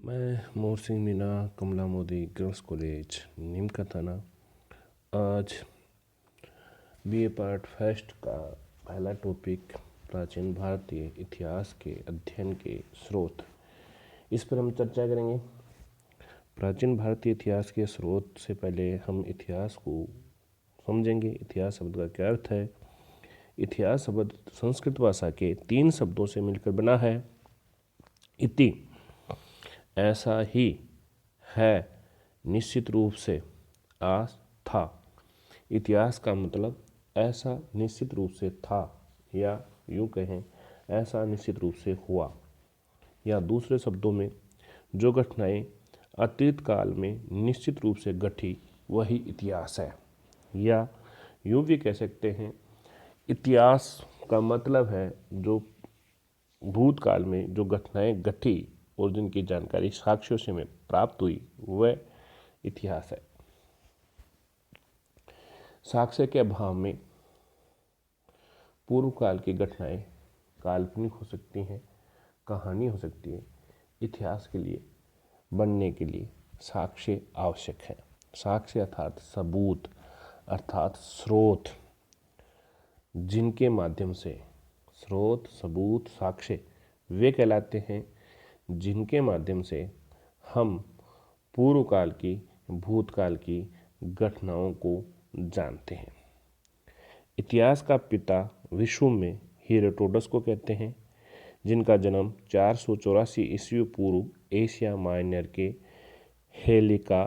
मैं मोर सिंह मीना, कमला Modi girls college नीम का थाना। आज बीए पार्ट फर्स्ट का पहला टॉपिक प्राचीन भारतीय इतिहास के अध्ययन के स्रोत, इस पर हम चर्चा करेंगे। प्राचीन भारतीय इतिहास के स्रोत से पहले हम इतिहास को समझेंगे। इतिहास शब्द का क्या अर्थ है? इतिहास शब्द संस्कृत भाषा के 3 शब्दों से मिलकर बना है। इति ऐसा ही है, निश्चित रूप से, आज था। इतिहास का मतलब ऐसा निश्चित रूप से था, या यूँ कहें ऐसा निश्चित रूप से हुआ, या दूसरे शब्दों में जो घटनाएं अतीत काल में निश्चित रूप से घटी वही इतिहास है। या यूँ भी कह सकते हैं, इतिहास का मतलब है जो भूतकाल में जो घटनाएं घटी और जिनकी जानकारी साक्ष्यों से हमें प्राप्त हुई वह इतिहास है। साक्ष्य के अभाव में पूर्व काल की घटनाएं काल्पनिक हो सकती हैं, कहानी हो सकती है। इतिहास के लिए बनने के लिए साक्ष्य आवश्यक है। साक्ष्य अर्थात सबूत, अर्थात स्रोत, जिनके माध्यम से स्रोत, सबूत, साक्ष्य वे कहलाते हैं जिनके माध्यम से हम पूर्व काल की, भूतकाल की घटनाओं को जानते हैं। इतिहास का पिता विश्व में हेरोडोटस को कहते हैं, जिनका जन्म 484 ईस्वी पूर्व एशिया माइनर के हेलिका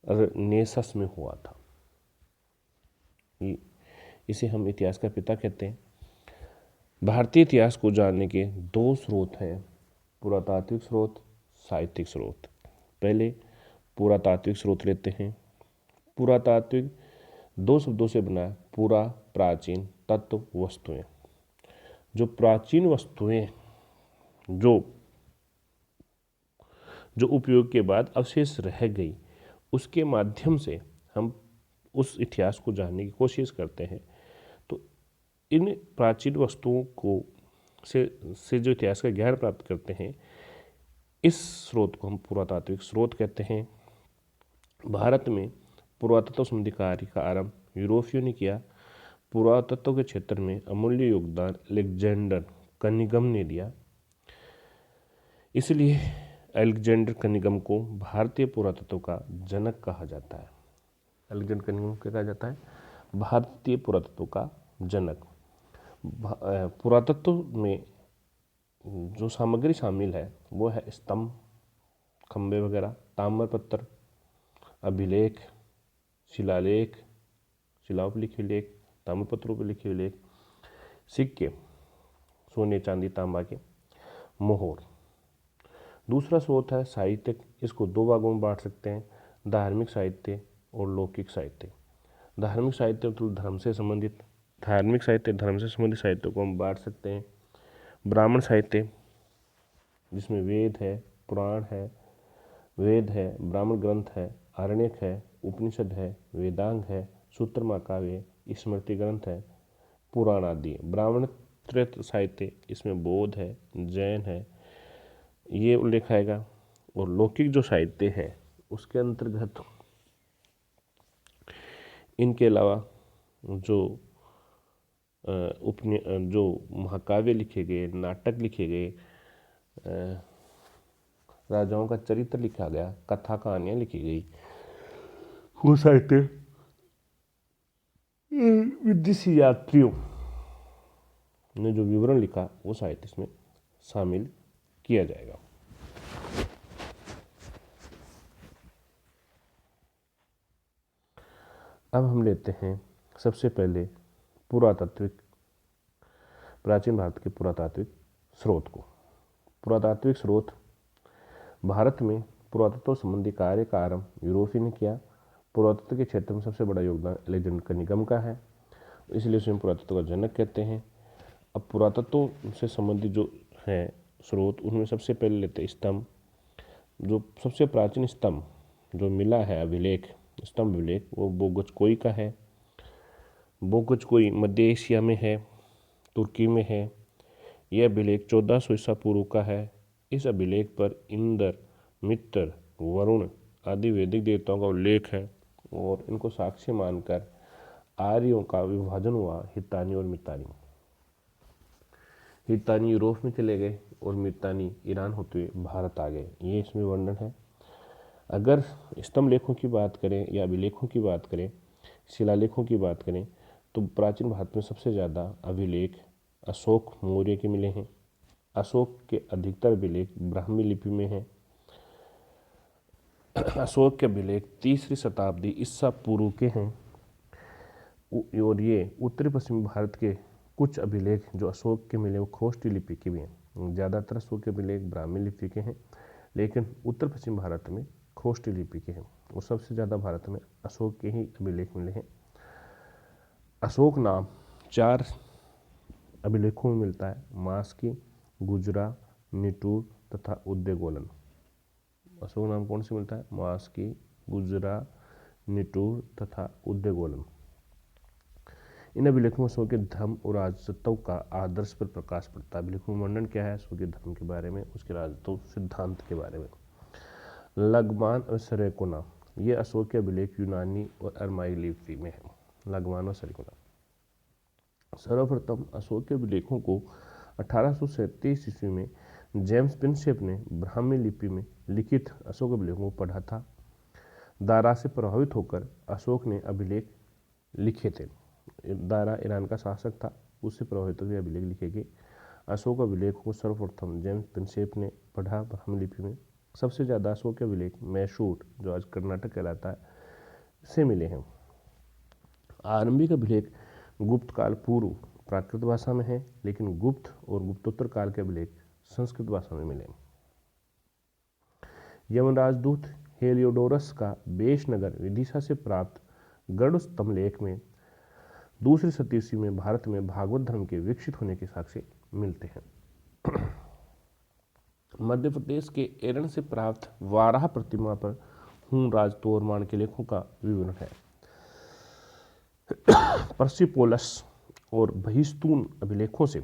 नेसस में हुआ था। इसे हम इतिहास का पिता कहते हैं। भारतीय इतिहास को जानने के 2 स्रोत हैं, पुरातात्विक स्रोत, साहित्यिक स्रोत। पहले पुरातात्विक स्रोत लेते हैं। पुरातात्विक 2 शब्दों से बना है, पुरा प्राचीन, तत्व वस्तुएं। जो प्राचीन वस्तुएं जो उपयोग के बाद अवशेष रह गई, उसके माध्यम से हम उस इतिहास को जानने की कोशिश करते हैं। तो इन प्राचीन वस्तुओं को से जो इतिहास का ज्ञान प्राप्त करते हैं, इस स्रोत को हम पुरातात्विक स्रोत कहते हैं। भारत में पुरातत्व संबंधी कार्य का आरंभ यूरोपियों ने किया। पुरातत्व के क्षेत्र में अमूल्य योगदान अलेक्जेंडर कनिंघम ने दिया। इसलिए अलेक्जेंडर कनिंघम को भारतीय पुरातत्व का जनक कहा जाता है। अलेक्जेंडर कनिंघम को कहा जाता है भारतीय पुरातत्व का जनक। पुरातत्व में जो सामग्री शामिल है वो है स्तंभ, खंबे वगैरह, ताम्रपत्र, अभिलेख, शिलालेख, शिलाओं पर लिखे लेख, ताम्रपत्रों पर लिखे लेख, सिक्के, सोने चांदी तांबा के, मोहर। दूसरा स्रोत है साहित्यिक। इसको 2 भागों में बांट सकते हैं, धार्मिक साहित्य और लौकिक साहित्य। धार्मिक साहित्य मतलब धर्म से संबंधित, धार्मिक साहित्य धर्म से संबंधित साहित्य को हम बांट सकते हैं। ब्राह्मण साहित्य, जिसमें वेद है, पुराण है, वेद है, ब्राह्मण ग्रंथ है, आरण्यक है, उपनिषद है, वेदांग है, सूत्र महाकाव्य, स्मृति ग्रंथ है, पुराण आदि। ब्राह्मण त्रेत साहित्य, इसमें बौद्ध है, जैन है, ये उल्लेख आएगा। और लौकिक जो साहित्य है उसके अंतर्गत इनके अलावा जो महाकाव्य लिखे गए, नाटक लिखे गए, राजाओं का चरित्र लिखा गया, कथा कहानियाँ लिखी गई, वो साहित्य विदेशी यात्रियों ने जो विवरण लिखा वो साहित्य इसमें शामिल किया जाएगा। अब हम लेते हैं सबसे पहले प्राचीन भारत के पुरातात्विक स्रोत को। पुरातात्विक स्रोत, भारत में पुरातत्व संबंधी कार्य का आरंभ यूरोपियों ने किया। पुरातत्व के क्षेत्र में सबसे बड़ा योगदान अलेक्जेंडर कनिंघम का है, इसलिए उसे पुरातत्व का जनक कहते हैं। अब पुरातत्व से संबंधित जो है स्रोत, उनमें सबसे पहले लेते हैं स्तंभ। जो सबसे प्राचीन स्तंभ जो मिला है, अभिलेख, स्तंभ अभिलेख, वो बोगचकोई का है। बोगचकोई मध्य एशिया में है, तुर्की में है। यह अभिलेख 1400 ईसा पूर्व का है। इस अभिलेख पर इंदर मित्र, वरुण आदि वैदिक देवताओं का उल्लेख है और इनको साक्ष्य मानकर आर्यों का विभाजन हुआ हितानी और मितानी। हितानी यूरोप में चले गए और मितानी ईरान होते हुए भारत आ गए, ये इसमें वर्णन है। अगर स्तंभ लेखों की बात करें या अभिलेखों की बात करें, शिलालेखों की बात करें, तो प्राचीन भारत में सबसे ज़्यादा अभिलेख अशोक मौर्य के मिले हैं। अशोक के अधिकतर अभिलेख ब्राह्मी लिपि में हैं। अशोक के अभिलेख 3री शताब्दी ईसा पूर्व के हैं और ये उत्तरी पश्चिमी भारत के कुछ अभिलेख जो अशोक के मिले वो खोष्टी लिपि के भी हैं। ज़्यादातर अशोक के अभिलेख ब्राह्मी लिपि के हैं, लेकिन उत्तर पश्चिम भारत में खोष्टी लिपि के हैं और सबसे ज़्यादा भारत में अशोक के ही अभिलेख मिले हैं। अशोक नाम 4 अभिलेखों में मिलता है, मास्की, गुजरा, निटूर तथा उद्देगोलन। अशोक नाम कौन से मिलता है? मास्की, गुजरा, निटूर तथा उद्देगोलन। इन अभिलेखों में अशोक के धर्म और राजत्व का आदर्श पर प्रकाश पड़ता है। अभिलेखों में वर्णन क्या है? अशोक के धर्म के बारे में, उसके राजत्व सिद्धांत के बारे में। लगमान और सरेकोना, ये अशोक के अभिलेख यूनानी और अरमाई लिपि में है। लगमान और सरेकोना। सर्वप्रथम अशोक के अभिलेखों को 1837 ईस्वी में जेम्स प्रिंसेप ने ब्राह्मी लिपि में लिखित अशोक अभिलेखों को पढ़ा था। दारा से प्रभावित होकर अशोक ने अभिलेख लिखे थे। दारा ईरान का शासक था, उससे प्रभावित होकर अभिलेख लिखे गए। अशोक अभिलेखों को सर्वप्रथम जेम्स प्रिंसेप ने पढ़ा ब्राह्मी लिपि में। सबसे ज़्यादा अशोक के अभिलेख मैसूर, जो आज कर्नाटक कहलाता है, से मिले हैं। आरंभिक अभिलेख गुप्त काल पूर्व प्राकृत भाषा में है, लेकिन गुप्त और गुप्तोत्तर काल के अभिलेख संस्कृत भाषा में मिले। यमराजदूत हेलियोडोरस का बेश नगर विदिशा से प्राप्त गरुड़ स्तंभ लेख में 2री शताब्दी ईस्वी में भारत में भागवत धर्म के विकसित होने के साक्ष्य मिलते हैं। मध्य प्रदेश के एरण से प्राप्त वाराह प्रतिमा पर हुनराज तोरमान के लेखों का विवरण है। पर्सिपोलस और बहिस्तून अभिलेखों से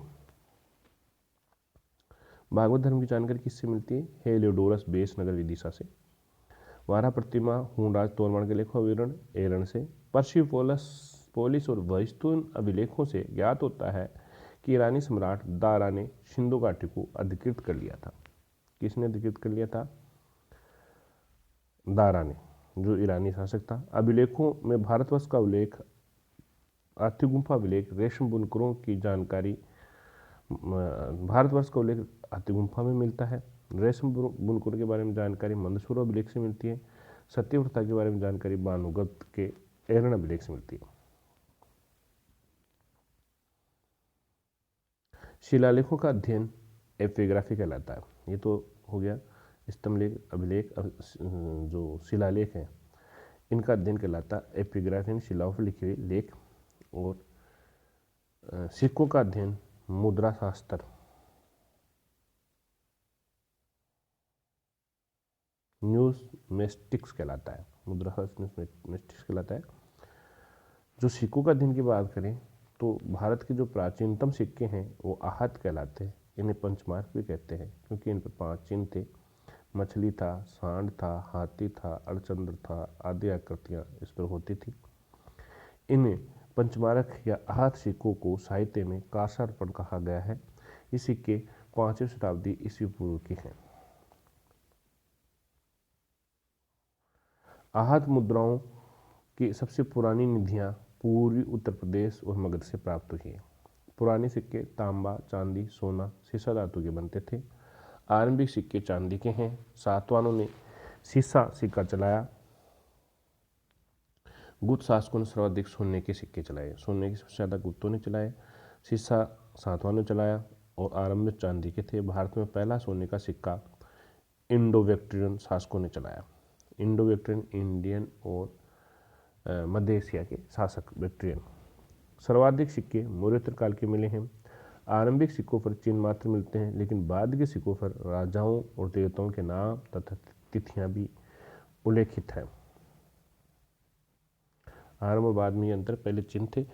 भागवत धर्म की जानकारी किससे मिलती है? हेलियोडोरस बेस नगर विदिशा से। वाराह प्रतिमा हुनराज तोरमान के लेखों का विवरण एरण से। पर्सिपोलिस और बहिस्तून अभिलेखों से ज्ञात होता है कि ईरानी सम्राट दारा ने सिंधु घाटी को अधिकृत कर लिया था। किसने अधिकृत कर लिया था? दारा ने, जो ईरानी शासक था। अभिलेखों में भारतवर्ष का उल्लेख, आर्थिक गुम्फा अभिलेख, रेशम बुनकरों की जानकारी। भारतवर्ष का उल्लेख आर्थिक गुम्फा में मिलता है। रेशम बुनकरों के बारे में जानकारी मंदसौर अभिलेख से मिलती है। सत्यव्रता के बारे में जानकारी भानुगत के एरण अभिलेख से मिलती है। शिलालेखों का अध्ययन एपिग्राफी कहलाता है। ये तो हो गया स्तंभ लेख, अभिलेख। जो शिलालेख हैं इनका अध्ययन कहलाता है एपिग्राफी, शिलाओं पर लिखे हुए लेख। और सिक्कों का अध्ययन मुद्रा शास्त्र, न्यूमिस्टिक्स कहलाता है। मुद्रा शास्त्र न्यूमिस्टिक्स कहलाता है। जो सिक्कों का अध्ययन की बात करें तो भारत के जो प्राचीनतम सिक्के हैं वो आहत कहलाते हैं। इन्हें पंचमार्क भी कहते हैं क्योंकि इन पर 5 चिन्ह थे। मछली था, सांड था, हाथी था, अर्धचंद्र था, आदि आकृतियाँ इस पर होती थी। इन्हें पंचमार्क या आहत सिक्कों को साहित्य में कांसार्पण कहा गया है। ये सिक्के 5वीं शताब्दी ईस्वी पूर्व के हैं। आहत मुद्राओं की सबसे पुरानी निधियाँ पूर्वी उत्तर प्रदेश और मगध से प्राप्त हुई है। पुराने सिक्के तांबा, चांदी, सोना, सीसा धातु के बनते थे। आरंभिक सिक्के चांदी के हैं। सातवाहनों ने सीसा सिक्का चलाया। गुप्त शासकों ने सर्वाधिक सोने के सिक्के चलाए। सोने के सबसे ज़्यादा गुप्तों ने चलाए। सीसा सातवाहनों ने चलाया और आरंभ में चांदी के थे। भारत में पहला सोने का सिक्का इंडो बैक्ट्रियन शासकों ने चलाया। इंडो बैक्ट्रियन इंडियन और मध्य एशिया के शासक बैक्ट्रियन। सर्वाधिक सिक्के मौर्योत्तर काल के मिले हैं। आरंभिक सिक्कों पर चिन्ह मात्र मिलते हैं, लेकिन बाद के सिक्कों पर राजाओं और देवताओं के नाम तथा तिथियां भी उल्लेखित हैं। आरंभ और बाद में ये अंतर, पहले चिन्ह थे,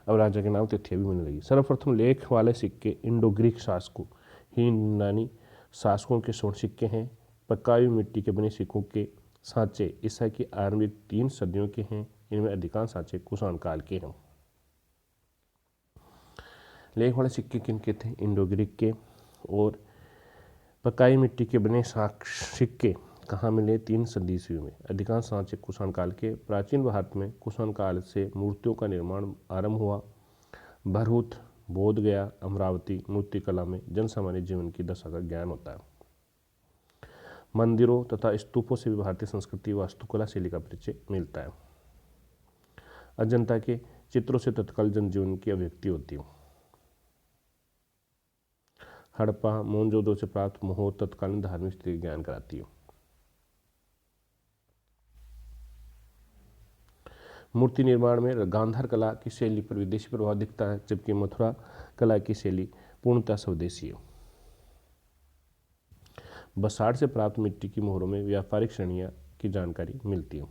अब राजा के नाम तिथियां भी मिलने लगी। सर्वप्रथम लेख वाले सिक्के इंडो ग्रीक शासकों, यूनानी शासकों के स्वर्ण सिक्के हैं। पकाई हुई मिट्टी के बने सिक्कों के सांचे ईसा की आरंभिक 3 सदियों के हैं। इनमें अधिकांश सांचे कुषाण काल के हैं। लेख वाले सिक्के किनके थे? इंडो ग्रीक के। और पकाई मिट्टी के बने सिक्के कहाँ मिले? 3 सदी ईस्वी में। अधिकांश सांचे कुषाण काल के। प्राचीन भारत में कुषाण काल से मूर्तियों का निर्माण आरंभ हुआ। भरहुत, बोध गया, अमरावती मूर्तिकला में जनसामान्य जीवन की दशा का ज्ञान होता है। मंदिरों तथा स्तूपों से भी भारतीय संस्कृति वास्तुकला शैली का परिचय मिलता है। अजंता के चित्रों से तत्काल जनजीवन की अभिव्यक्ति होती है। हड़प्पा मोहनजोदड़ो से प्राप्त मोहर तत्कालीन धार्मिक स्थिति का ज्ञान कराती है। मूर्ति निर्माण में गांधार कला की शैली पर विदेशी प्रभाव दिखता है, जबकि मथुरा कला की शैली पूर्णतः स्वदेशी है। बसाड़ से प्राप्त मिट्टी की मोहरों में व्यापारिक श्रेणियां की जानकारी मिलती है।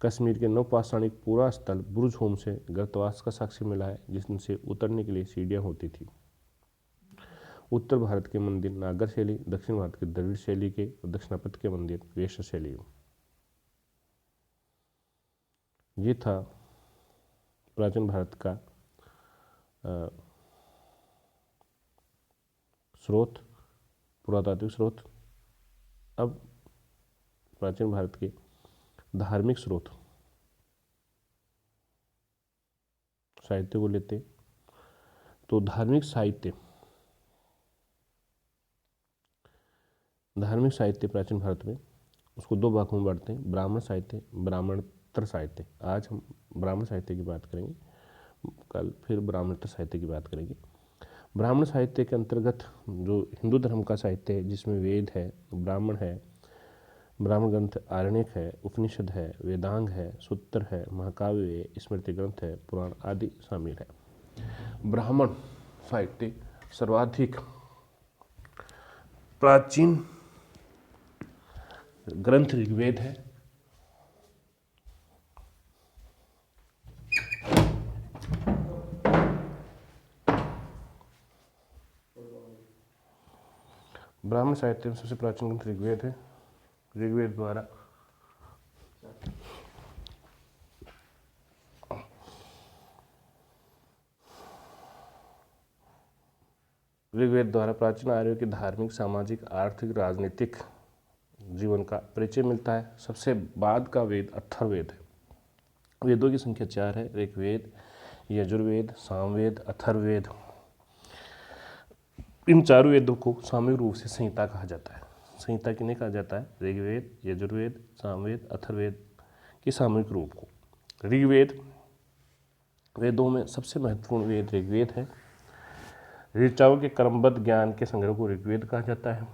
कश्मीर के नवपाषाणिक पूरा स्थल बुर्ज होम से गर्तवास का साक्ष्य मिला है, जिनसे उतरने के लिए सीढ़ियां होती थी। उत्तर भारत के मंदिर नागर शैली, दक्षिण भारत के द्रविड़ शैली के, और दक्षिणापथ के मंदिर वेश्य शैली। ये था प्राचीन भारत का स्रोत, पुरातात्विक स्रोत। अब प्राचीन भारत के धार्मिक स्रोत साहित्य को लेते। तो धार्मिक साहित्य प्राचीन भारत में उसको 2 भागों में बांटते हैं, ब्राह्मण साहित्य, ब्राह्मणोत्तर साहित्य। आज हम ब्राह्मण साहित्य की बात करेंगे, कल फिर ब्राह्मणोत्तर साहित्य की बात करेंगे। ब्राह्मण साहित्य के अंतर्गत जो हिंदू धर्म का साहित्य है, जिसमें वेद है, ब्राह्मण है, ब्राह्मण ग्रंथ आरण्यक है, उपनिषद है, वेदांग है, सूत्र है, महाकाव्य है, स्मृति ग्रंथ है, पुराण आदि शामिल है। ब्राह्मण साहित्य सर्वाधिक प्राचीन ग्रंथ ऋग्वेद है। ब्राह्मण साहित्य में सबसे प्राचीन ग्रंथ ऋग्वेद है। ऋग्वेद द्वारा प्राचीन आर्यों के धार्मिक, सामाजिक, आर्थिक, राजनीतिक जीवन का परिचय मिलता है। सबसे बाद का वेद अथर्ववेद है। वेदों की संख्या 4 है: ऋग्वेद, यजुर्वेद, सामवेद, अथर्ववेद। इन चारों वेदों को सामूहिक रूप से संहिता कहा जाता है। संहिता किन्हें कहा जाता है? ऋग्वेद, यजुर्वेद, सामवेद, अथर्ववेद के सामूहिक रूप को। ऋग्वेद वेदों में सबसे महत्वपूर्ण वेद ऋग्वेद है। ऋचाओं के क्रमबद्ध ज्ञान के संग्रह को ऋग्वेद कहा जाता है।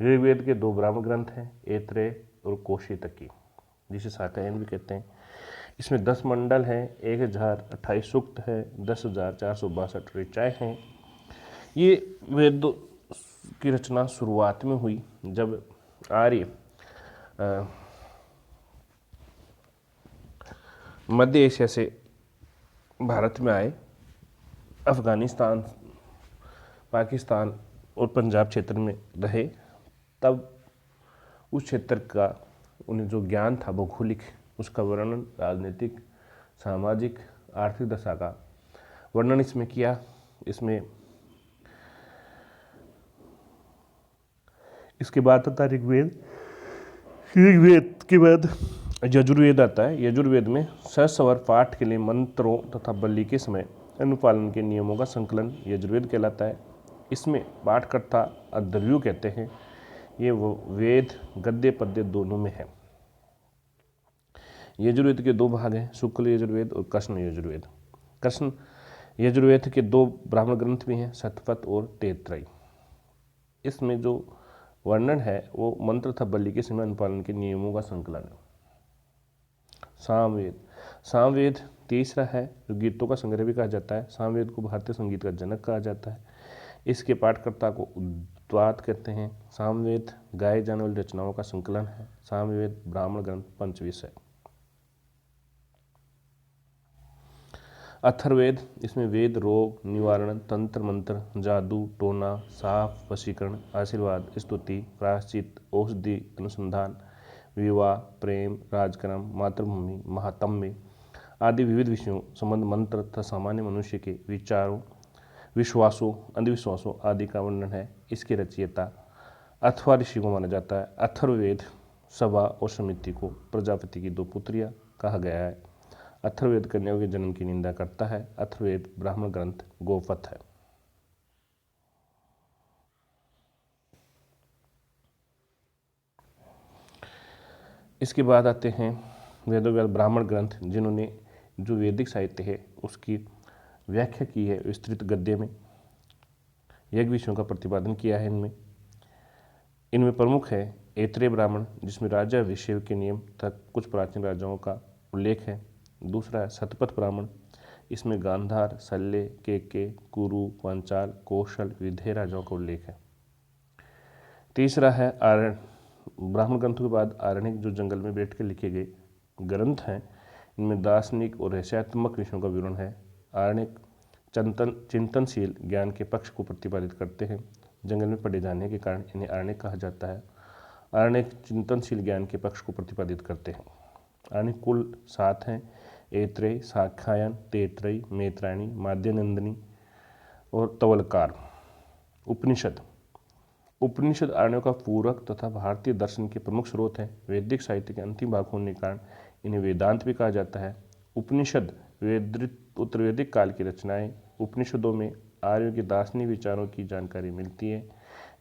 ऋग्वेद के 2 ब्राह्मण ग्रंथ हैं, ऐत्रेय और कौशितकी, जिसे शाकायन भी कहते हैं। इसमें 10 मंडल हैं, 1028 सूक्त है, 10,462 ऋचाएँ हैं। ये वेदों की रचना शुरुआत में हुई जब आर्य मध्य एशिया से भारत में आए। अफगानिस्तान, पाकिस्तान और पंजाब क्षेत्र में रहे, तब उस क्षेत्र का उन्हें जो ज्ञान था भौगोलिक, उसका वर्णन, राजनीतिक, सामाजिक, आर्थिक दशा का वर्णन इसमें किया। इसके बाद आता ऋग्वेद। ऋग्वेद के बाद यजुर्वेद आता है। यजुर्वेद में सस्वर पाठ के लिए मंत्रों तथा बलि के समय अनुपालन के नियमों का संकलन यजुर्वेद कहलाता है। इसमें पाठकर्ता अध्वर्यु कहते हैं। ये वो वेद गद्य पद्य दोनों में है। यजुर्वेद के 2 भाग हैं, शुक्ल यजुर्वेद और कृष्ण यजुर्वेद। कृष्ण यजुर्वेद के 2 ब्राह्मण ग्रंथ भी हैं, शतपथ और तैत्तिरीय। इसमें जो वर्णन है वो मंत्र तथा बलि के समय अनुपालन के नियमों का संकलन है। सामवेद तीसरा है, जो गीतों का संग्रह भी कहा जाता है। सामवेद को भारतीय संगीत का जनक कहा जाता है। इसके पाठकर्ता को उद्वात कहते हैं। सामवेद गाए जाने वाली रचनाओं का संकलन है। सामवेद ब्राह्मण ग्रंथ पंचविश है। अथर्ववेद, इसमें वेद, रोग निवारण, तंत्र मंत्र, जादू टोना, साफ, वशीकरण, आशीर्वाद, स्तुति, प्रायश्चित, औषधि, अनुसंधान, विवाह, प्रेम, राजक्रम, मातृभूमि, महात्म्य आदि विविध विषयों संबंध मंत्र तथा सामान्य मनुष्य के विचारों, विश्वासों, अंधविश्वासों आदि का वर्णन है। इसके रचयिता अथर्व ऋषि को माना जाता है। अथर्ववेद सभा और समिति को प्रजापति की 2 पुत्रियां कहा गया है। अथर्ववेद कन्याओं के जन्म की निंदा करता है। अथर्ववेद ब्राह्मण ग्रंथ गोपथ है। इसके बाद आते हैं वेदों के ब्राह्मण ग्रंथ, जिन्होंने जो वैदिक साहित्य है उसकी व्याख्या की है विस्तृत गद्य में, यज्ञ विषयों का प्रतिपादन किया है। इनमें प्रमुख है ऐत्रेय ब्राह्मण, जिसमें राजा अभिषेक के नियम तक कुछ प्राचीन राजाओं का उल्लेख है। दूसरा है शतपथ ब्राह्मण, इसमें गांधार, शल्य, केके, कुरु, पांचाल, कौशल, विदेह राजाओं का उल्लेख है। तीसरा है आरण्य ब्राह्मण ग्रंथों के बाद आरण्यक, जो जंगल में बैठ कर लिखे गए ग्रंथ हैं। इनमें दार्शनिक और रहस्यात्मक विषयों का विवरण है। आरण्यक चिंतनशील ज्ञान के पक्ष को प्रतिपादित करते हैं। जंगल में पड़े जाने के कारण इन्हें आरण्यक कहा जाता है। आरण्यक चिंतनशील ज्ञान के पक्ष को प्रतिपादित करते हैं। आरण्यक कुल 7 हैं: ऐत्रेय, शाक्यायन, तैत्तिरीय, मैत्रायणी, माध्यनंदिनी और तवलकार। उपनिषद आरण्यों का पूरक तथा भारतीय दर्शन के प्रमुख स्रोत हैं। वैदिक साहित्य के अंतिम भाग होने के कारण इन्हें वेदांत भी कहा जाता है। उपनिषद उत्तर वैदिक काल की रचनाएं। उपनिषदों में आर्यों के दार्शनिक विचारों की जानकारी मिलती है।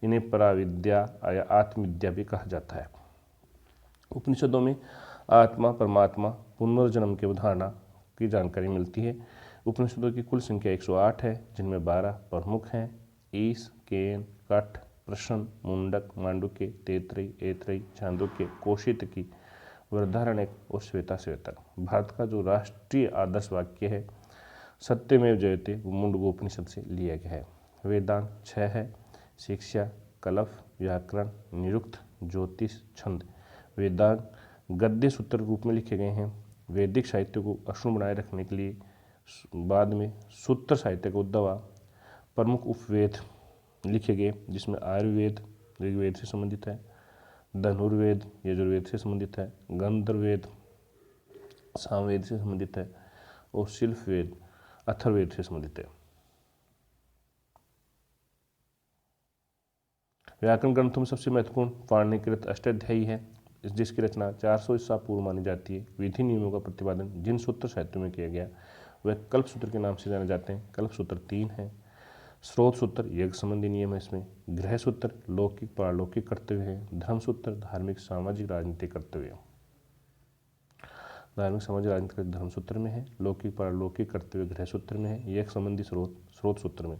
इन्हें पराविद्या या आत्मविद्या भी कहा जाता है। उपनिषदों में आत्मा, परमात्मा, पुनर्जन्म की अवधारणा की जानकारी मिलती है। उपनिषदों की कुल संख्या 108 है, जिनमें 12 प्रमुख हैं: ईश, केन, कठ, प्रश्न, मुंडक, मांडुक्य, तैत्तिरीय, ऐत्रेय, छांदोग्य, कौशितकी, वृहदारण्यक और श्वेताश्वतर। भारत का जो राष्ट्रीय आदर्श वाक्य है सत्यमेव जयते, वो मुंडकोपनिषद से लिया गया है। वेदांत 6 है: शिक्षा, कलफ, व्याकरण, निरुक्त, ज्योतिष, छंद। वेदांत गद्य सूत्र रूप में लिखे गए हैं। वैदिक साहित्य को अक्षुण्ण बनाए रखने के लिए बाद में सूत्र साहित्य का उद्भव हुआ। प्रमुख उपवेद लिखे गए, जिसमें आयुर्वेद ऋग्वेद से संबंधित है, धनुर्वेद यजुर्वेद से संबंधित है, गंधर्ववेद सामवेद से संबंधित है और शिल्पवेद अथर्ववेद से संबंधित है। व्याकरण ग्रंथों में सबसे महत्वपूर्ण पाणिनिकृत अष्टाध्यायी है, जिसकी रचना 400 ईसा पूर्व मानी जाती है। विधि नियमों का प्रतिपादन जिन सूत्र साहित्यों में किया गया वह कल्प सूत्र के नाम से जाने जाते हैं। कल्प सूत्र 3 है: स्रोत सूत्र यज्ञ संबंधी नियम है, इसमें गृह सूत्र लौकिक पारलौकिक कर्तव्य है, धर्म सूत्र धार्मिक सामाजिक राजनीतिक कर्तव्य। धार्मिक सामाजिक राजनीतिक धर्म सूत्र में है, लौकिक पारलौकिक कर्तव्य गृह सूत्र में है, यज्ञ संबंधी स्रोत सूत्र में।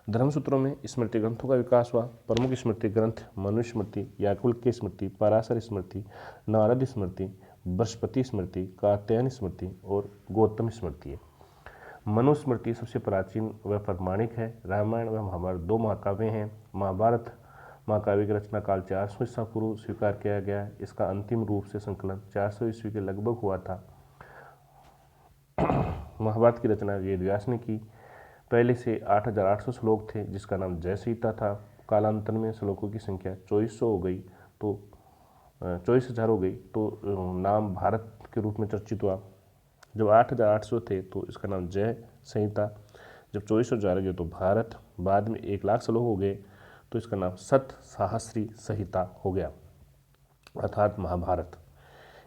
धर्म सूत्रों में स्मृति ग्रंथों का विकास हुआ। प्रमुख स्मृति ग्रंथ मनु स्मृति, याज्ञवल्क्य स्मृति, पराशर स्मृति, नारद स्मृति, बृहस्पति स्मृति, कात्यायन स्मृति और गौतम स्मृति है। मनुस्मृति सबसे प्राचीन व प्रमाणिक है। रामायण व महाभारत 2 महाकाव्य हैं। महाभारत महाकाव्य की रचना काल 400 ईसा पूर्व स्वीकार किया गया है। इसका अंतिम रूप से संकलन 400 ईस्वी के लगभग हुआ था। महाभारत की रचना वेद व्यास ने की। पहले से 8800 श्लोक थे, जिसका नाम जय सीता था। कालांतर में श्लोकों की संख्या 2400 हो गई, तो 24,000 हो गई, तो नाम भारत के रूप में चर्चित हुआ। जब 8800 थे तो इसका नाम जय संहिता, जब 24,000 गए तो भारत, बाद में 1 लाख श्लोक हो गए तो इसका नाम सत सहस्री संहिता हो गया, अर्थात महाभारत।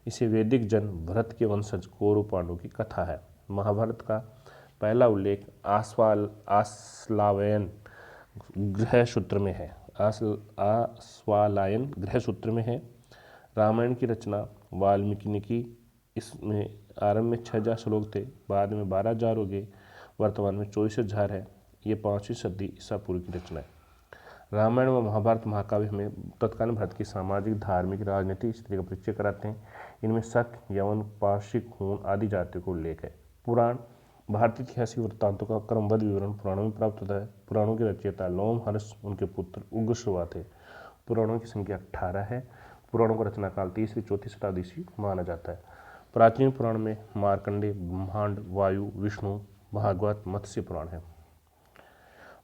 इसे वैदिक जन भरत के वंशज कौरव पांडवों की कथा है। महाभारत का पहला उल्लेख आश्वालायन गृह सूत्र में है। आश्वालायन गृह सूत्र में है। रामायण की रचना वाल्मीकि ने की। इसमें आरंभ में 6000 श्लोक थे, बाद में 12,000 हो गए, वर्तमान में 24,000 है। ये 5वीं सदी ईसा पूर्व की रचना है। रामायण व महाभारत महाकाव्य हमें तत्कालीन भारत की सामाजिक, धार्मिक, राजनीतिक स्थिति का परिचय कराते हैं। इनमें शक, यवन, पारसिक, हूण आदि जातियों का उल्लेख है। पुराण भारतीय ऐतिहासिक वृत्तांतों का क्रमबद्ध विवरण पुराणों में प्राप्त होता है। पुराणों के रचयिता लोमहर्ष, उनके पुत्र उग्रश्रवा थे। पुराणों की संख्या 18 है। पुराणों का रचना काल 3वीं-4वीं शताब्दी से माना जाता है। प्राचीन पुराण में मार्कंडेय, ब्रह्मांड, वायु, विष्णु, भागवत, मत्स्य पुराण है।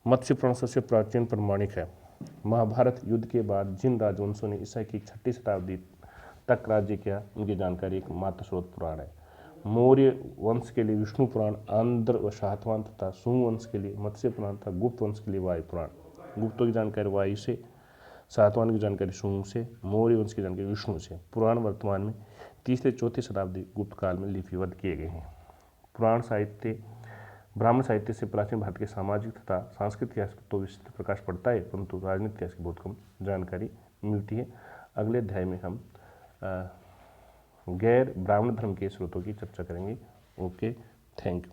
मत्स्य पुराण सबसे प्राचीन प्रमाणिक है। महाभारत युद्ध के बाद जिन राजवंशों ने ईसा की 6ठी शताब्दी तक राज्य किया, उनकी जानकारी एक मात्र स्रोत पुराण है। मौर्य वंश के लिए विष्णु पुराण, आंध्र व शातवाहन तथा सुंग वंश के लिए मत्स्य पुराण तथा गुप्त वंश के लिए वायु पुराण। गुप्तों की जानकारी वायु से, सातवाहन की जानकारी सुंग से, मौर्य वंश की जानकारी विष्णु से। पुराण वर्तमान में 3 से 4 शताब्दी गुप्त काल में लिपिबद्ध किए गए हैं। पुराण साहित्य ब्राह्मण साहित्य से प्राचीन भारत के सामाजिक तथा सांस्कृतिक इतिहास पर तो विस्तृत प्रकाश पड़ता है, परंतु राजनीतिक इतिहास की बहुत कम जानकारी मिलती है। अगले अध्याय में हम गैर ब्राह्मण धर्म के स्रोतों की चर्चा करेंगे। Okay, thank you.